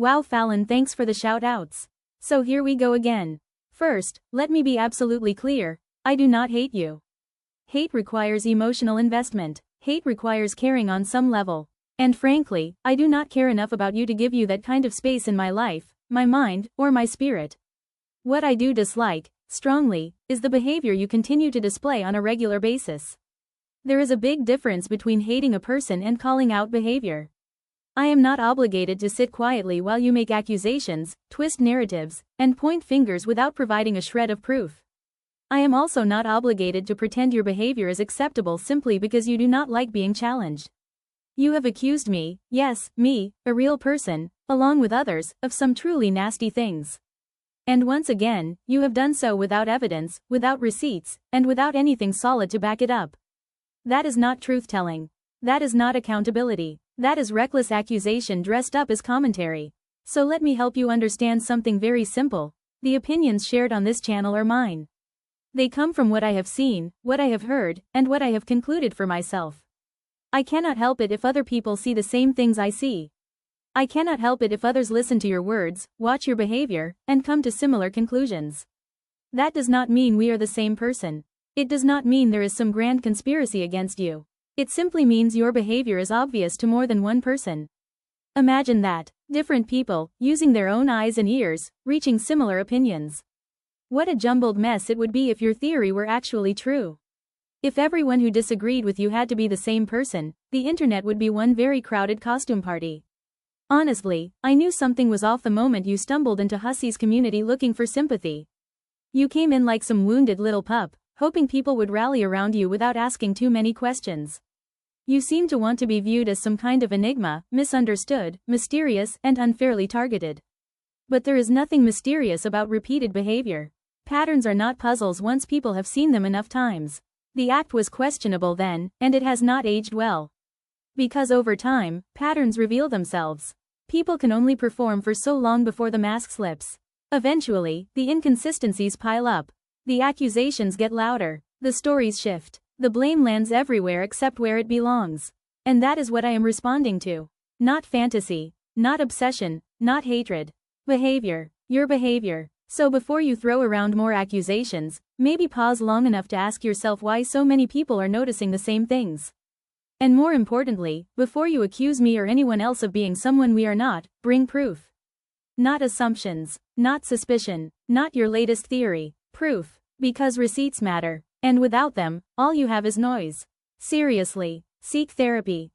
Wow, Fallon, thanks for the shout-outs. So here we go again. First, let me be absolutely clear. I do not hate you. Hate requires emotional investment. Hate requires caring on some level. And frankly, I do not care enough about you to give you that kind of space in my life, my mind, or my spirit. What I do dislike, strongly, is the behavior you continue to display on a regular basis. There is a big difference between hating a person and calling out behavior. I am not obligated to sit quietly while you make accusations, twist narratives, and point fingers without providing a shred of proof. I am also not obligated to pretend your behavior is acceptable simply because you do not like being challenged. You have accused me, yes, me, a real person, along with others, of some truly nasty things. And once again, you have done so without evidence, without receipts, and without anything solid to back it up. That is not truth-telling. That is not accountability. That is reckless accusation dressed up as commentary. So let me help you understand something very simple. The opinions shared on this channel are mine. They come from what I have seen, what I have heard, and what I have concluded for myself. I cannot help it if other people see the same things I see. I cannot help it if others listen to your words, watch your behavior, and come to similar conclusions. That does not mean we are the same person. It does not mean there is some grand conspiracy against you. It simply means your behavior is obvious to more than one person. Imagine that. Different people, using their own eyes and ears, reaching similar opinions. What a jumbled mess it would be if your theory were actually true. If everyone who disagreed with you had to be the same person, the internet would be one very crowded costume party. Honestly, I knew something was off the moment you stumbled into Hussey's community looking for sympathy. You came in like some wounded little pup, hoping people would rally around you without asking too many questions. You seem to want to be viewed as some kind of enigma, misunderstood, mysterious, and unfairly targeted. But there is nothing mysterious about repeated behavior. Patterns are not puzzles once people have seen them enough times. The act was questionable then, and it has not aged well. Because over time, patterns reveal themselves. People can only perform for so long before the mask slips. Eventually, the inconsistencies pile up. The accusations get louder. The stories shift. The blame lands everywhere except where it belongs. And that is what I am responding to. Not fantasy. Not obsession. Not hatred. Behavior. Your behavior. So before you throw around more accusations, maybe pause long enough to ask yourself why so many people are noticing the same things. And more importantly, before you accuse me or anyone else of being someone we are not, bring proof. Not assumptions. Not suspicion. Not your latest theory. Proof. Because receipts matter. And without them, all you have is noise. Seriously. Seek therapy.